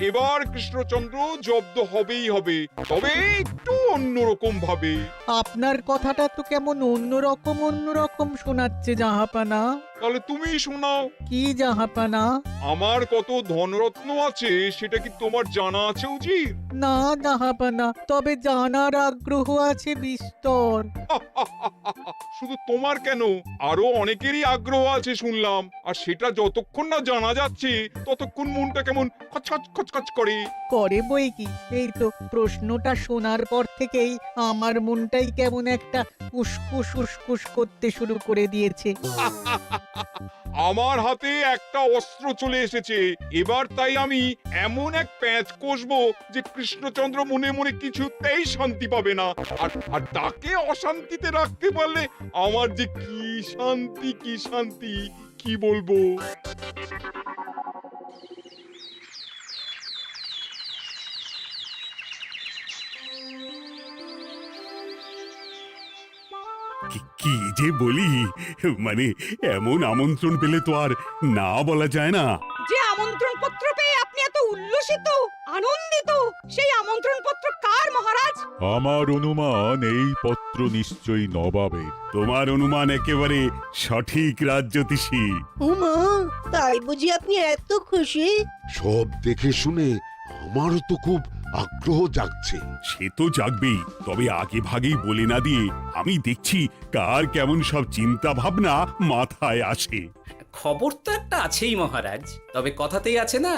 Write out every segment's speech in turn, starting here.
এবার কৃষ্ণচন্দ্র জব্দ হবেই হবে, তবে একটু অন্যরকম ভাবে। আপনার কথাটা তো কেমন অন্যরকম শোনাচ্ছে জাহাপানা। তাহলে তুমি শোনাও। কি জাহাপানা? আমার কত ধনরত্ন আছে সেটা কি তোমার জানা আছে উজির? না জাহাপানা, তবে জানার আগ্রহ আছে বিস্তর। শুধু তোমার কেন, আরো অনেকেরই আগ্রহ আছে শুনলাম, আর সেটা যতক্ষণ না জানা যাচ্ছে ততক্ষণ মনটা কেমন খচখচ খচখচ করে। করে বই কি, এই তো প্রশ্নটা শোনার পর থেকেই আমার মনটাই কেমন একটা উসকুস উসকুস করতে শুরু করে দিয়েছে। আমার হাতে একটা অস্ত্র চলে এসেছে, এবার তাই আমি এমন এক প্যাঁচ কষবো যে কৃষ্ণচন্দ্র মনে মনে কিছুতেই শান্তি পাবে না, আর তাকে অশান্তিতে রাখতে পারলে আমার যে কি শান্তি কি বলবো। কি যে বলি, মানে এমন আমন্ত্রণ পেলে তো আর না বলা যায় না। যে আমন্ত্রণ পত্র পেয়ে আপনি এত উল্লসিত আনন্দিত, সেই আমন্ত্রণ পত্র কার মহারাজ? আমার অনুমান এই পত্র নিশ্চয়ই নবাবের। তোমার অনুমান একেবারে সঠিক রাজ্যতীষী। উমা, তাই বুঝি আপনি এত খুশি? সব দেখে শুনে আমারও তো খুব আগ্রহ জাগছে। সে তো জাগবেই, তবে আগে ভাগেই বলে না দিয়ে আমি দেখছি কার কেমন সব চিন্তা ভাবনা মাথায় আসে। খবর তো একটা আছেই মহারাজ, তবে কথাতেই আছে না,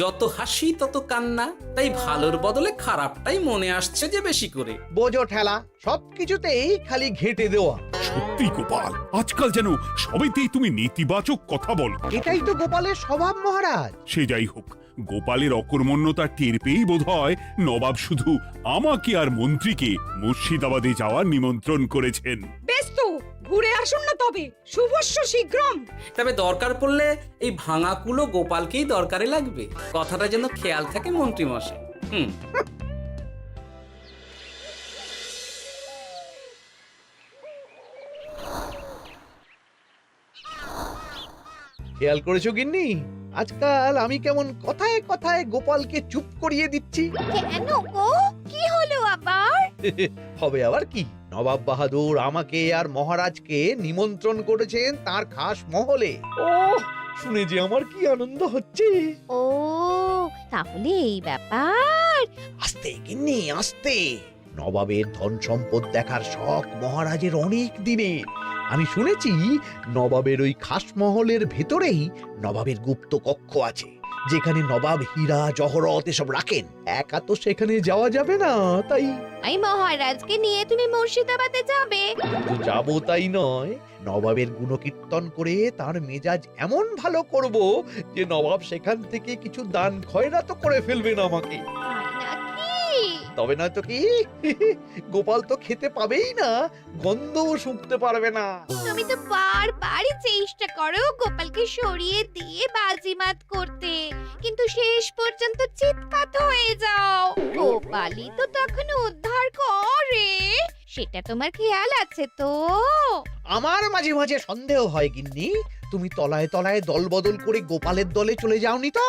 যত হাসি তত কান্না। তাই ভালোর বদলে খারাপটাই মনে আসছে যে বেশি করে। বোঝো ঠেলা, সবকিছুতেই খালি ঘেঁটে দেওয়া। সত্যি গোপাল, আজকাল যেন সবেতেই তুমি নেতিবাচক কথা বলো। এটাই তো গোপালের স্বভাব মহারাজ। সে যাই হোক, গোপালের অকর্মণ্যতা টের পেয়েই বোধহয় নবাব শুধু আমাকে আর মন্ত্রীকে মুর্শিদাবাদে যাওয়ার নিমন্ত্রণ করেছেন। বেশ তো, ঘুরে আসুন না তবে, শুভস্য শীঘ্রম। তবে দরকার পড়লে এই ভাঙা কুলো গোপালকেই দরকারে লাগবে, কথাটা যেন খেয়াল থাকে মন্ত্রী মশাই। খেয়াল করেছো গিন্নি, আজকাল আমি কেমন কথায় কথায় গোপালকে চুপ করিয়ে দিচ্ছি। কেন গো, কি হলো আবার? হবে আবার কি, নবাব বাহাদুর আমাকে আর মহারাজকে নিমন্ত্রণ করেছেন তার খাস মহলে। ও শুনে যে আমার কি আনন্দ হচ্ছে। ও তাহলে এই ব্যাপার। আস্তে গিন্নি আস্তে, নবাবের ধন সম্পদ দেখার শখ মহারাজের অনেক দিনের। আমি শুনেছি নবাবের ওই খাস মহলের ভেতরেই নবাবের গুপ্ত কক্ষ আছে, যেখানে নবাব হীরা জহরত এসব রাখেন। একা তো সেখানে যাওয়া যাবে না, তাই এই মহারাজকে নিয়ে তুমি মুর্শিদাবাদে যাবে? শুধু যাবো তাই নয়, নবাবের গুণকীর্তন করে তার মেজাজ এমন ভালো করব যে নবাব সেখান থেকে কিছু দান খয়রাত করে ফেলবেন আমাকে। তাই নাকি? তবে নয়তো কি, গোপাল তো খেতে পাবেই না, গন্ধও শুঁকতে পারবে না। তুমি তো বারবারই চেষ্টা করো গোপালকে সরিয়ে দিয়ে বাজিমাত করতে, কিন্তু শেষ পর্যন্ত চিৎপাত হয়ে যাও। গোপালই তো তখন উদ্ধার করে, সেটা তোমার খেয়াল আছে তো? আমার মাঝে মাঝে সন্দেহ হয় গিন্নি, তুমি তলায় তলায় দল বদল করে গোপালের দলে চলে যাওনি তো?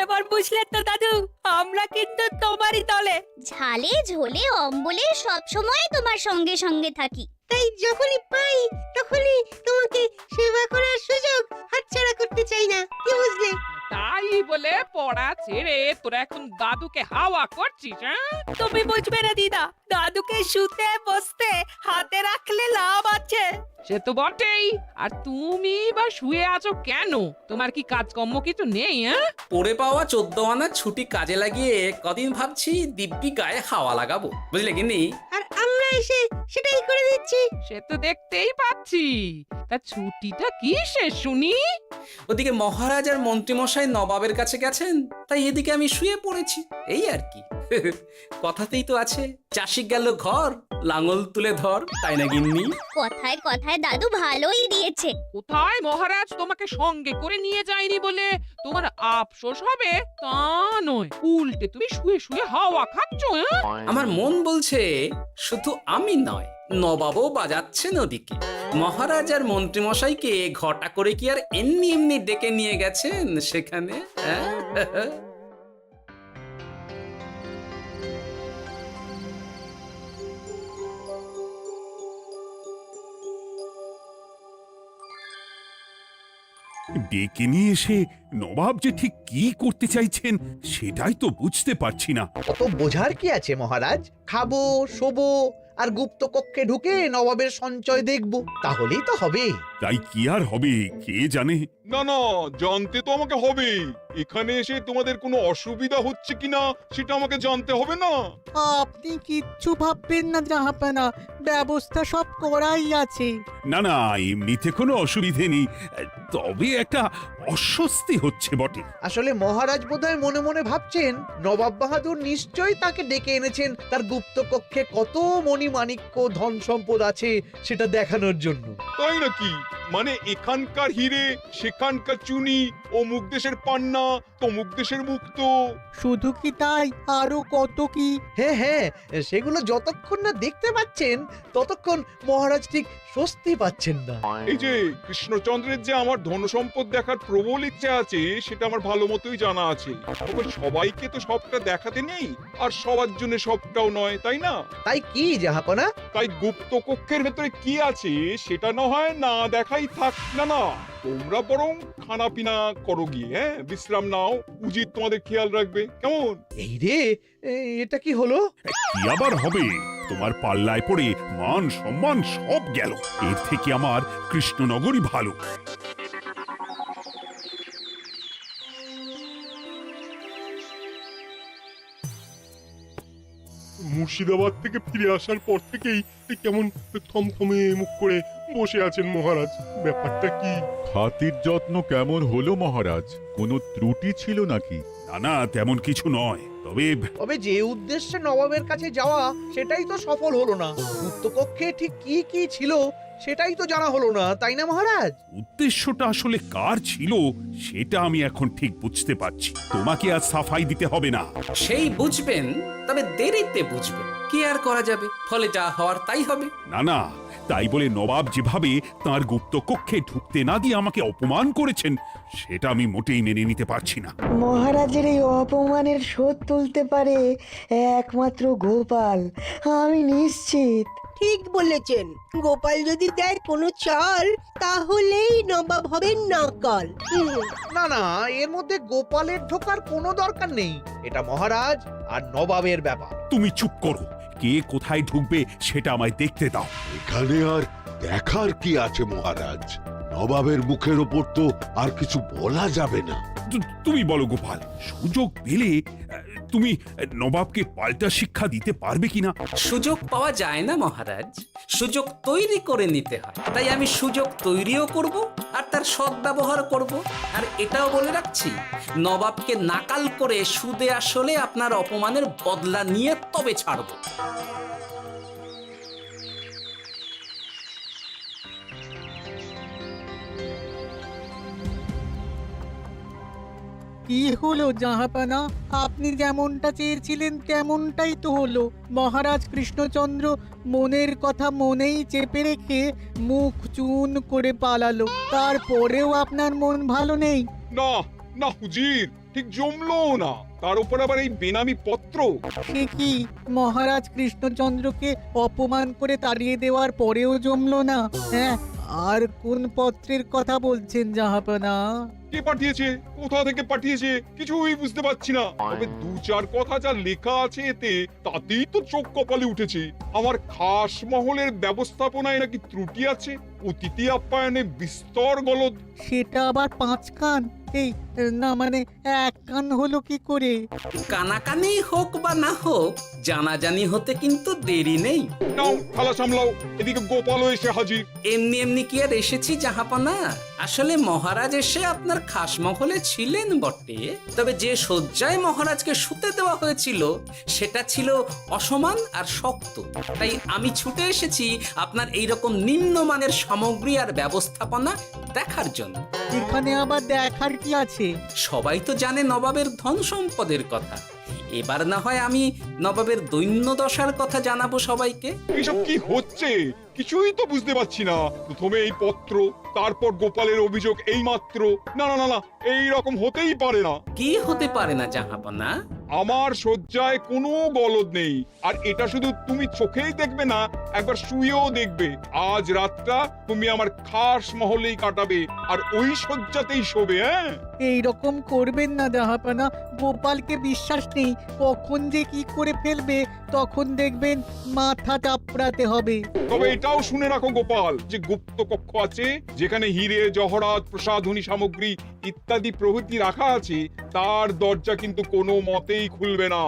এবার বুঝলে তো দাদু, আমরা কিন্তু তোমারই দলে। ঝালে ঝোলে অম্বলে সব সময় তোমার সঙ্গে সঙ্গে থাকি। তাই যখনই পাই তখনই তোমাকে সেবা করার সুযোগ হাতছাড়া করতে চাই না, কি বুঝলে? তাই বলে পড়া ছেড়ে তোরা এখন দাদুকে হাওয়া করছিস? তুমি বুঝবে না দিদা, দাদুকে শুতে বসতে হাতে রাখলে লাভ আছে। সে তো বটেই, আর তুমি বা শুয়ে আছো কেন? তোমার কি কাজকর্ম কিছু নেই? পড়ে পাওয়া 14 আনার ছুটি কাজে লাগিয়ে কদিন ভাবছি দিব্যি গায়ে হাওয়া লাগাবো, বুঝলে গিন্নি? আর আমরা এসে সেটাই করে দিচ্ছি। সে তো দেখতেই পাচ্ছি। তা ছুটিটা কি শেষ শুনি? ওদিকে মহারাজ আর মন্ত্রীমশাই নবাবের কাছে গেছেন, তাই এদিকে আমি শুয়ে পড়েছি, এই আর কি। কথাতেই তো আছে, চাষি গেল ঘর, লাঙল তুলে ধর, তাই না গিন্নি? কথায় কথায় দাদু ভালোই দিয়েছে। কোথায় মহারাজ তোমাকে সঙ্গে করে নিয়ে যায়নি বলে তোমার আফসোস হবে তা নয়, উল্টে তুমি শুয়ে শুয়ে হাওয়া খাচ্ছ। আমার মন বলছে শুধু আমি নয়, নবাবও বাজাচ্ছেন ওদিকে। মহারাজ আর মন্ত্রীমশাইকে ঘটা করে কি আর এমনি এমনি ডেকে নিয়ে গেছেন সেখানে? ডেকে নিয়ে এসে নবাব যে ঠিক কি করতে চাইছেন সেটাই তো বুঝতে পারছি না। অত বোঝার কি আছে মহারাজ? খাবো, শোবো আর গুপ্ত কক্ষে ঢুকে নবাবের সঞ্চয় দেখব, তাহলেই তো হবে। তাই কি আর হবে কে জানে। না না, জানতে তো আমাকে হবে। এখানে এসে তোমাদের কোনো অসুবিধা হচ্ছে কিনা সেটা আমাকে জানতে হবে না? আপনি কিচ্ছু ভাববেন না জাহাপানা, ব্যবস্থা সব করাই আছে। না না, এমনিতে কোনো অসুবিধে নেই, তবে একটা অস্বস্তি হচ্ছে বটে। আসলে মহারাজ বোধহয় মনে মনে ভাবছেন নবাব বাহাদুর নিশ্চয়ই তাকে ডেকে এনেছেন তার গুপ্ত কক্ষে কত মণিমাণিক্য ধন সম্পদ আছে সেটা দেখানোর জন্য। তাই নাকি? মানে এখানকার হিরে, সেখানকার চুনি, অমুক দেশের পান্না, তমুক দেশের মুক্তো। শুধু কি তাই, আরো কত কি। হ্যাঁ হ্যাঁ, সেগুলো যতক্ষণ না দেখতে পাচ্ছেন ততক্ষণ মহারাজ ঠিক স্বস্তি পাচ্ছেন না। এই যে কৃষ্ণচন্দ্রের যে আমার ধন সম্পদ দেখার প্রবল ইচ্ছা আছে সেটা আমার ভালো মতোই জানা আছে। তবে সবাইকে তো সবটা দেখাতে নেই, আর সবার জন্য সবটাও নয়, তাই না? তাই কি জাহাপনা? তাই গুপ্ত কক্ষের ভেতরে কি আছে সেটা না হয় না দেখাই থাক। না না, তোমরা বরং খানা পিনা করো গিয়ে, হ্যাঁ, বিশ্রাম নাও। উজিত তোমাদের খেয়াল রাখবে, কেমন? এই রে, এটা কি হলো? কি আবার হবে? তোমার পাল্লায় পড়ে মান সম্মান সব গেল। এর থেকে আমার কৃষ্ণনগরই ভালো। মুর্শিদাবাদ থেকে ফিরে আসার পর থেকেই কেমন থমথমে মুখ করে বসে আছেন মহারাজ। ব্যাপারটা কি? খাতির যত্ন কেমন হলো মহারাজ? কোনো ত্রুটি ছিল নাকি? না না, তেমন কিছু নয়, তবে যে উদ্দেশ্যে নবাবের কাছে যাওয়া সেটাই তো সফল হলো না। গুপ্ত কক্ষে ঠিক কি কি ছিল সেটাই তো জানা হলো না, তাই না মহারাজ? উদ্দেশ্যটা আসলে কার ছিল সেটা আমি এখন ঠিক বুঝতে পারছি। তোমাকে আজ সাফাই দিতে হবে না। সেই বুঝবেন, তবে দেরিতে বুঝবেন। কি আর করা যাবে, ফলে যা হওয়ার তাই হবে। না না, তাই বলে নবাব যেভাবে তার গুপ্ত কক্ষে ঢুকতে না দিয়ে আমাকে অপমান করেছেন সেটা আমি মোটেই মেনে নিতে পারছি না। মহারাজের এই অপমানের শোধ তুলতে পারে একমাত্র গোপাল, আমি নিশ্চিত। ঠিক বলেছেন, গোপাল যদি দেয় কোনো চাল তাহলেই নবাব হবেন নকল। না না, এর মধ্যে গোপালের ঢোকার কোনো দরকার নেই। এটা মহারাজ আর নবাবের ব্যাপার। তুমি চুপ করো, কে কোথায় ঢুকবে সেটা আমায় দেখতে দাও। এখানে আর দেখার কি আছে মহারাজ? নবাবের মুখের ওপর তো আর কিছু বলা যাবে না। তুমি বলো গোপাল, সুযোগ পেলে তুমি নবাবকে পাল্টা শিক্ষা দিতে পারবে কিনা? সুযোগ পাওয়া যায় না মহারাজ, সুযোগ তৈরি করে নিতে হয়। তাই আমি সুযোগ তৈরিও করব আর তার সদ্ব্যবহার করব। আর এটাও বলে রাখছি, নবাবকে নাকাল করে সুদে আসলে আপনার অপমানের বদলা নিয়ে তবে ছাড়ব। কি হলো জাহাপানা, আপনি যেমনটা চেয়েছিলেন তেমনটাই তো হলো। মহারাজ কৃষ্ণচন্দ্র মনের কথা মনেই চেপে রেখে মুখ চুন করে পালালো, তারপরেও আপনার মন ভালো নেই? না না হুজির, ঠিক জমলো না। তার উপর আবার এই বেনামি পত্র। সে কি, মহারাজ কৃষ্ণচন্দ্রকে অপমান করে তাড়িয়ে দেওয়ার পরেও জমলো না? হ্যাঁ, আর কোন পত্রের কথা বলছেন জাহাপানা? কে পাঠিয়েছে, কোথা থেকে পাঠিয়েছে কিছুই বুঝতে পারছি না। তবে দু চার কথা যা লেখা আছে এতে, তাতেই তো চোখ কপালে উঠেছে। আমার খাস মহলের ব্যবস্থাপনায় নাকি ত্রুটি আছে, অতিথি আপ্যায়নে বিস্তর গলদ। সেটা আবার 5 কান? এই না, মানে 1 কান হলো কি করে? কানাকানি হোক বা না হোক, জানাজানি হতে কিন্তু দেরি নেই। নাও থালা সামলাও, এদিকে গোপালও এসে হাজির। এমনি এমনি কি আর এসেছি জাহাপনা? আসলে মহারাজ এসে আপনার খাস মহলে ছিলেন বটে, তবে যে শয্যায় মহারাজকে শুতে দেওয়া হয়েছিল সেটা ছিল অসমান আর শক্ত। তাই আমি ছুটে এসেছি আপনার এইরকম নিম্নমানের সামগ্রী আর ব্যবস্থাপনা দেখার জন্য। এখানে আবার দেখার কি আছে? সবাই তো জানে নবাবের ধন সম্পদের কথা, এবার না হয় আমি নবাবের দৈন্য দশার কথা জানাবো সবাইকে। এইসব কি হচ্ছে কিছুই তো বুঝতে পারছি না। প্রথমে এই পত্র, তারপর গোপালের অভিযোগ এই মাত্র। না না না না, এই রকম হতেই পারে না। কি হতে পারে না জাহাপনা? আমার শয্যায় কোনো গলদ নেই, আর এটা শুধু তুমি চোখেই দেখবে না, একবার শুয়েও দেখবে। আজ রাতটা তুমি আমার খাস মহলেই কাটাবে, আর ওই শয্যাতেই শোবে। হ্যাঁ, এই রকম করবেন না জাহাপানা, গোপালকে বিশ্বাস নেই, কখন যে কি করে ফেলবে তখন দেখবেন মাথা চাপড়াতে হবে। তবে এটাও শুনে রাখো গোপাল, যে গুপ্ত কক্ষ আছে যেখানে হিরে জহরাত প্রসাধনী সামগ্রী ইত্যাদি প্রভৃতি রাখা আছে, তার দরজা কিন্তু কোনো মতেই খুলবে না।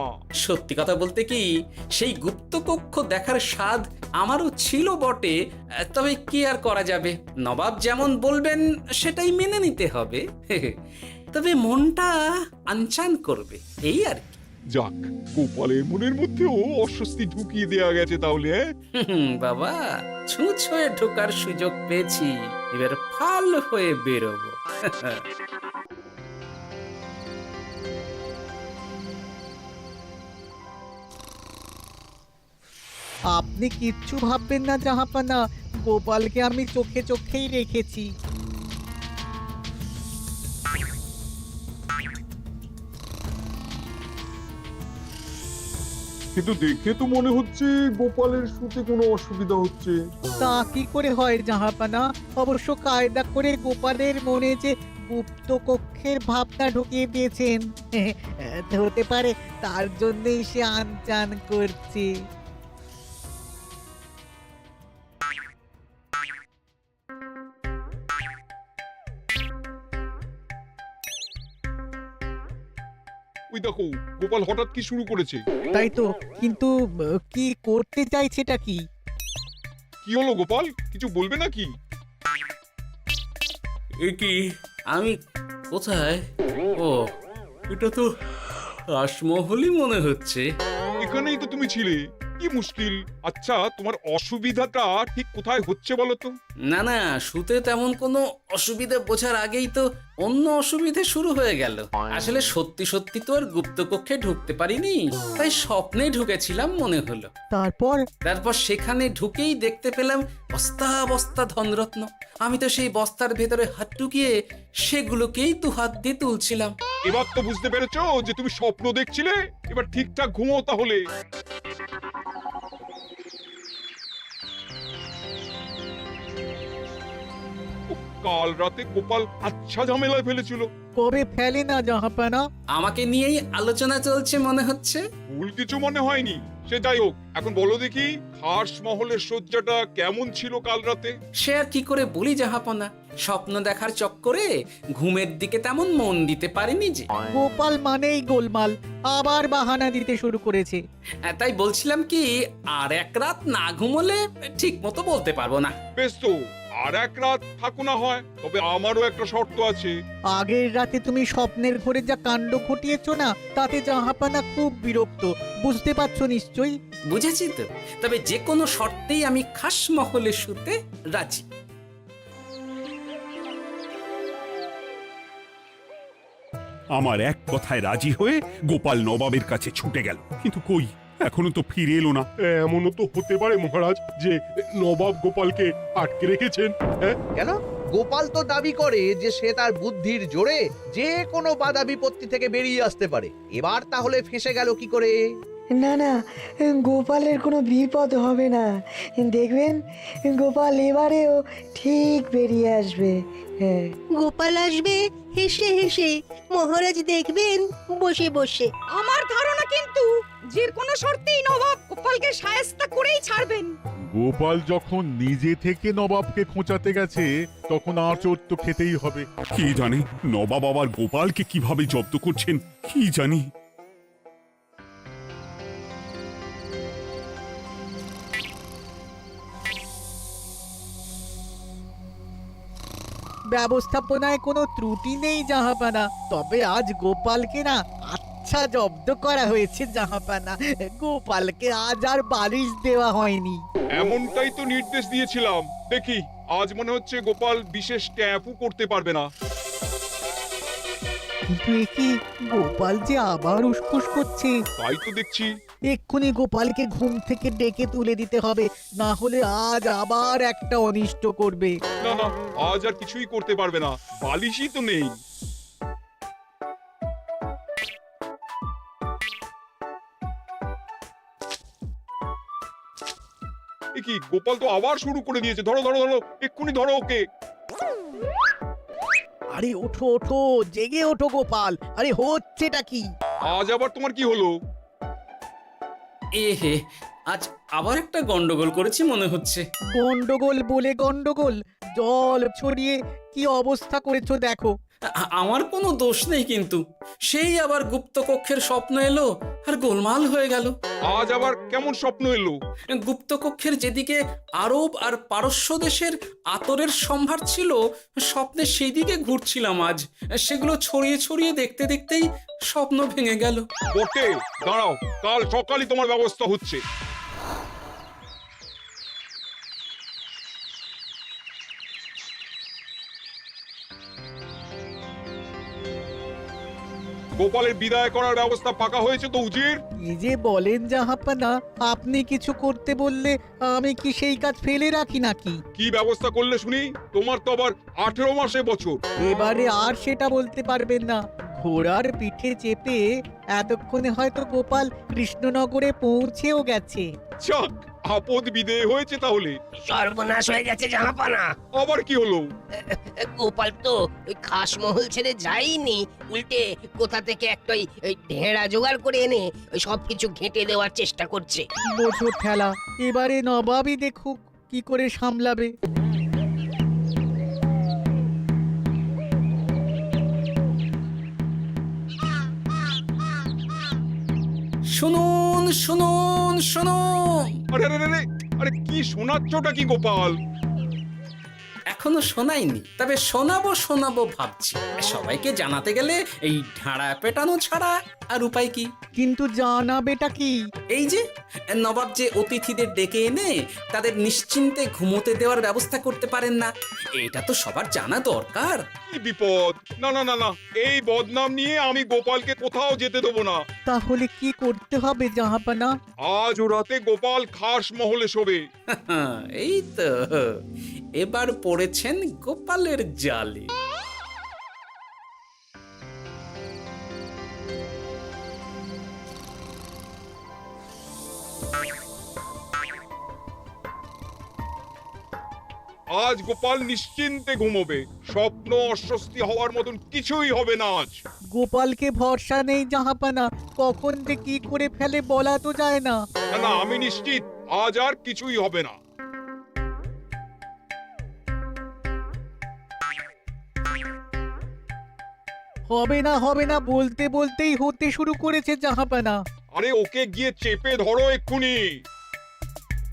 সত্যি কথা বলতে কি, সেই গুপ্তকক্ষ দেখার স্বাদ আমারও ছিল বটে, তবে কি আর করা যাবে, নবাব যেমন বলবেন সেটাই মেনে নিতে হবে। তবে মনটা আনচান করবে, এই আর কি। যাক, গোপালের মনের মধ্যেও অস্বস্তি ঢুকিয়ে দেওয়া গেছে তাহলে। বাবা, ছুঁচ হয়ে ঢোকার সুযোগ পেয়েছি, এবার ফাল হয়ে বেরোবো। আপনি কিচ্ছু ভাববেন না জাহাপানা, গোপালকে আমি চোখে চোখেই রেখেছি। কিন্তু দেখে তো মনে হচ্ছে গোপালের শুতে কোনো অসুবিধা হচ্ছে। তা কি করে হয় জাহাপানা? অবশ্য কায়দা করে গোপালের মনে যে গুপ্ত কক্ষের ভাবনা ঢুকিয়ে দিয়েছেন, হতে পারে তার জন্যই সে আনচান করছে। ওই দেখো, গোপাল হঠাৎ কি শুরু করেছে। তাই তো, কিন্তু কি করতে চাইছেটা কি? কি হলো গোপাল, কিছু বলবে নাকি? কি আমি কোথায়? ও, এটা তো রাসমহলই মনে হচ্ছে। এখানেই তো তুমি ছিলে, কি মুশকিল। আচ্ছা, তোমার অসুবিধাটা ঠিক কোথায় হচ্ছে বলো তো? না না, শুতে তেমন কোনো অসুবিধা বোঝার আগেই তো অন্য অসুবিধে শুরু হয়ে গেল। আসলে সত্যি সত্যি তো আর গুপ্তকক্ষে ঢুকতে পারিনি, তাই স্বপ্নে ঢুকেছিলাম মনে হলো। তারপর সেখানে ঢুকেই দেখতে পেলাম বস্তা বস্তা ধনরত্ন। আমি তো সেই বস্তার ভেতরে হাত ঢুকিয়ে সেগুলোকেই দু হাত দিয়ে তুলছিলাম। এবার তো বুঝতে পেরেছো যে তুমি স্বপ্ন দেখছিলে। এবার ঠিকঠাক ঘুমো তাহলে। কাল রাতে গোপাল আচ্ছা ঝামেলায় ফেলেছিল। কবে ফেলে না জাহাপানা? আমাকে নিয়েই আলোচনা চলছে মনে হচ্ছে। ভুল কিছু মনে হয়নি, সে যাই হোক। এখন বলো দেখি, খাস মহলের শয্যাটা কেমন ছিল কাল রাতে? সে আর কি করে বলি জাহাপনা, স্বপ্ন দেখার চক্করে ঘুমের দিকে তেমন মন দিতে পারিনি যে। গোপাল মানেই গোলমাল, আবার বাহানা দিতে শুরু করেছে। তাই বলছিলাম কি, আর এক রাত না ঘুমোলে ঠিক মতো বলতে পারবো না। বেশ তো, আর এক রাত থাকো না হয়, তবে আমারও একটা শর্ত আছে। আগের রাতে তুমি স্বপ্নের ঘরে যা কাণ্ড ঘটিয়েছো না, তাতে জাহাপানা খুব বিরক্ত, বুঝতে পারছো নিশ্চয়ই। বুঝেছি তো, তবে যে কোনো শর্তেই আমি খাস মহলে শুতে রাজি। আমার এক কথায় রাজি হয়ে গোপাল নবাবের কাছে ছুটে গেল, কিন্তু কই, এখনো তো ফিরে এলো না। এমনও তো হতে পারে মহারাজ যে নবাব গোপালকে আটকে রেখেছেন। হ্যাঁ, কেন? গোপাল তো দাবি করে যে সে তার বুদ্ধির জোরে যে কোনো বাধা বিপত্তি থেকে বেরিয়ে আসতে পারে। এবার তাহলে ফেঁসে গেল কি করে? না না, গোপালের কোনো বিপদ হবে না, দেখবেন গোপাল এবারেও ঠিক বেরিয়ে আসবে। হ্যাঁ, গোপাল আসবে হেসে হেসে, মহারাজ দেখবেন বসে বসে। আমার ধারণা কিন্তু যে কোনো শর্তেই নবাব গোপালকে শায়েস্তা করেই ছাড়বেন। গোপাল যখন নিজে থেকে নবাবকে খোঁচাতে গেছে, তখন আঁচড় তো খেতেই হবে। কি জানে নবাব আবার গোপালকে কিভাবে জব্দ করছেন, কি জানি। ব্যবস্থাপনায় কোনো ত্রুটি নেই জাহাপানা, তবে আজ গোপালকে না আচ্ছা জব্দ করা হয়েছে জাহাপানা। গোপালকে আজ আর বালিশ দেওয়া হয়নি। এমনটাই তো নির্দেশ দিয়েছিলাম। দেখি আজ মনে হচ্ছে গোপাল বিশেষ ট্যাপও করতে পারবে না। কিন্তু এ কি, গোপাল যে আবার উসখুস করছে। তাই তো দেখছি। এক্ষুনি গোপালকে ঘুম থেকে ডেকে তুলে দিতে হবে, না হলে আজ আবার একটা অনিষ্ট করবে। না না, আজ আর কিছুই করতে পারবে না, বালিশই তো নেই। এ কি, গোপাল তো আবার শুরু করে দিয়েছে। ধরো ধরো ধরো, এক্ষুনি ধরো ওকে। আরে ওঠো ওঠো, জেগে ওঠো গোপাল। আরে হচ্ছেটা কি? আজ আবার তোমার কি হলো? এ হে, আজ আবার একটা গন্ডগোল করেছি মনে হচ্ছে। গন্ডগোল বলে গন্ডগোল, জল ছড়িয়ে কি অবস্থা করেছো দেখো। আমার কোনো দোষ নেই, কিন্তু সেই আবার গুপ্তকক্ষের স্বপ্ন এলো আর গোলমাল হয়ে গেল। আজ আবার কেমন স্বপ্ন এলো? গুপ্তকক্ষের যেদিকে আরব আর পারস্য দেশের আতরের সম্ভার ছিল, স্বপ্নে সেই দিকে ঘুরছিলাম আজ। সেগুলো ছড়িয়ে ছড়িয়ে দেখতে দেখতেই স্বপ্ন ভেঙে গেল। বটে, দাঁড়াও, কাল সকালই তোমার ব্যবস্থা হচ্ছে। গোপালের বিদায় করার ব্যবস্থা পাকা হয়েছে তো উজির? কি যে বলেন জাহাপানা, আপনি কিছু করতে বললে আমি কি সেই কাজ ফেলে রাখি নাকি? কি ব্যবস্থা করলে শুনি? তোমার তো আবার 18 মাসে বছর। এবারে আর সেটা বলতে পারবেন না। ঘোড়ার পিঠে চেপে এতক্ষণে হয়তো গোপাল কৃষ্ণনগরে পৌঁছেও গেছে। যাক, আপদ বিদেয় হয়েছে তাহলে। সর্বনাশ হয়ে গেছে জাহাপানা। আবার কি হলো? গোপাল তো ওই খাসমহল ছেড়ে যায়নি, উল্টে কোথা থেকে একটা ওই ঢেঁড়া জোগাড় করে এনে ওই সবকিছু ঘেঁটে দেওয়ার চেষ্টা করছে। বোঝো ঠেলা, এবারে নবাবই দেখুক কি করে সামলাবে। শুনুন শুনুন শুনুন, আরে আরে আরে, আরে কি শোনাচ্ছটা কি গোপাল? এখনো শোনাইনি, তবে শোনাবো শোনাবো ভাবছি। সবাইকে জানাতে গেলে এই ঢাড়া পেটানো ছাড়া আর উপায় কি? কিন্তু জানাবেটা কি? এই যে নবাব যে অতিথিদের ডেকে এনে তাদের নিশ্চিন্তে ঘুমোতে দেওয়ার ব্যবস্থা করতে পারেন না, এটা তো সবার জানা দরকার। কি বিপদ! না না না না, এই বদনাম নিয়ে আমি গোপালকে কোথাও যেতে দেবো না। তাহলে কি করতে হবে জাহাপানা? আজ ও রাতে গোপাল খাস মহলে শোবে। এই তো এবার পড়েছেন গোপালের জালে। আজ গোপাল নিশ্চিন্তে ঘুমোবে। স্বপ্ন অস্বস্তি হওয়ার মতন কিছুই হবে না আজ। গোপালকে ভরসা নেই জাহাপানা, কখন যে কি করে ফেলে বলা তো যায় না। না না, আমি নিশ্চিত আজ আর কিছুই হবে না। হবে না বলতে বলতেই হতে শুরু করেছে জাহাপানা। আরে ওকে গিয়ে চেপে ধরো এক্ষুনি।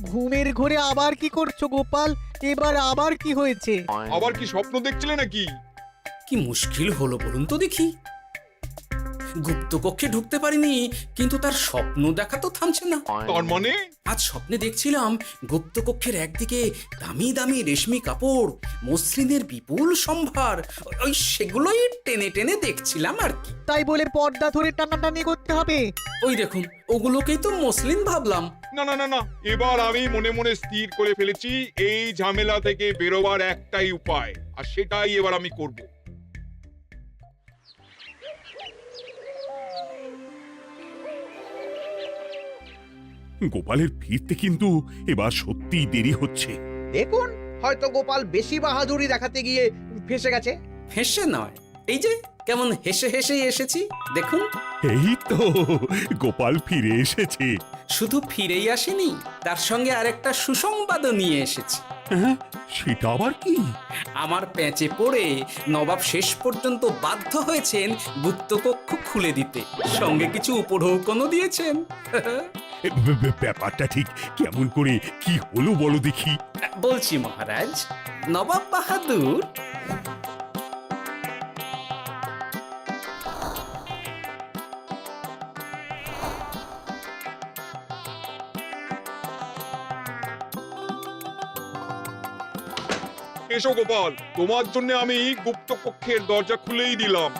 ঘুমের ঘোরে আবার কি করছো গোপাল? এবার আবার কি হয়েছে? আবার কি স্বপ্ন দেখছিলে নাকি? কি মুশকিল হলো বলুন তো দেখি। গুপ্তকক্ষে ঢুকতে পারিনি, কিন্তু তার স্বপ্ন দেখা তো থামছে না। তার মানে? আজ স্বপ্নে দেখছিলাম গুপ্তকক্ষের একদিকে দামি দামি রেশমি কাপড়, মসৃণের বিপুল সম্ভার, ওই সেগুলোই টেনে টেনে দেখছিলাম আর কি। তাই বলে পর্দা ধরে টানাটানি করতে হবে? ওই দেখুন, ওগুলোকেই তো মসলিন ভাবলাম। না না না না, এবার আমি মনে মনে স্থির করে ফেলেছি এই ঝামেলা থেকে বেরোবার একটাই উপায়, আর সেটাই এবার আমি করব। গোপালের ফিরতে কিন্তু এবার সত্যিই দেরি হচ্ছে। দেখুন, হয়তো গোপাল বেশি বাহাদুরি দেখাতে গিয়ে ফেঁসে গেছে। হেসে নয়, এই যে কেমন হেসে হেসেই এসেছি দেখুন। এই তো গোপাল ফিরে এসেছে। শুধু ফিরেই আসেনি, তার সঙ্গে আরেকটা সুসংবাদও নিয়ে এসেছি। হ্যাঁ, সেটা আবার কি? আমার প্যাঁচে পড়ে নবাব শেষ পর্যন্ত বাধ্য হয়েছেন গুপ্তকক্ষ খুলে দিতে, সঙ্গে কিছু উপঢৌকনও দিয়েছেন। ব্যাপারটা ঠিক কেমন করে কি হলো বলো দেখি। বলছি মহারাজ, নবাব বাহাদুর এসো গোপাল, তোমার জন্য আমি গুপ্ত কক্ষের দরজা খুলেই দিলাম।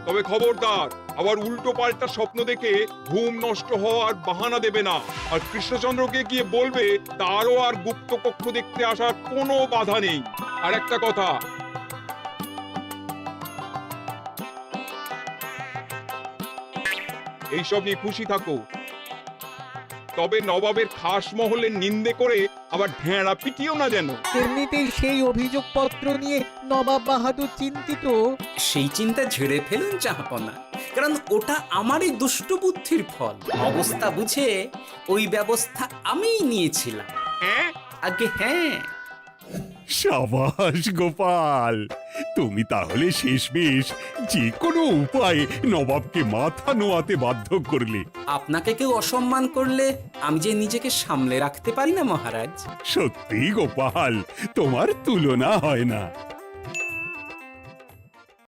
তবে খবরদার, আবার উল্টো পাল্টা স্বপ্ন দেখে ঘুম নষ্ট হওয়ার বাহানা দেবে না। আর কৃষ্ণচন্দ্রকে গিয়ে বলবে তারও আর গুপ্ত কক্ষ দেখতে আসার কোনো বাধা নেই। আর একটা কথা, এইসব নিয়ে খুশি থাকো, তবে নবাবের খাস মহলের নিন্দে করে আবার ঢেঁড়া পিটিও না যেন। এমনিতেই সেই অভিযোগপত্র নিয়ে নবাব বাহাদুর চিন্তিত। সেই চিন্তা ঝেড়ে ফেলুন জাহাপনা, কারণ ওটা আমারই দুষ্ট বুদ্ধির ফল। অবস্থা বুঝে ওই ব্যবস্থা আমিই নিয়েছিলাম। হ্যাঁ, আগে হ্যাঁ। সাবাস গোপাল, তুমি তাহলে শেষমেশ যে কোনো উপায়ে নবাবকে মাথা নোয়াতে বাধ্য করলে। আপনাকে কেউ অসম্মান করলে আমি যে নিজেকে সামলে রাখতে পারি না মহারাজ। সত্যি গোপাল, তোমার তুলনা হয় না।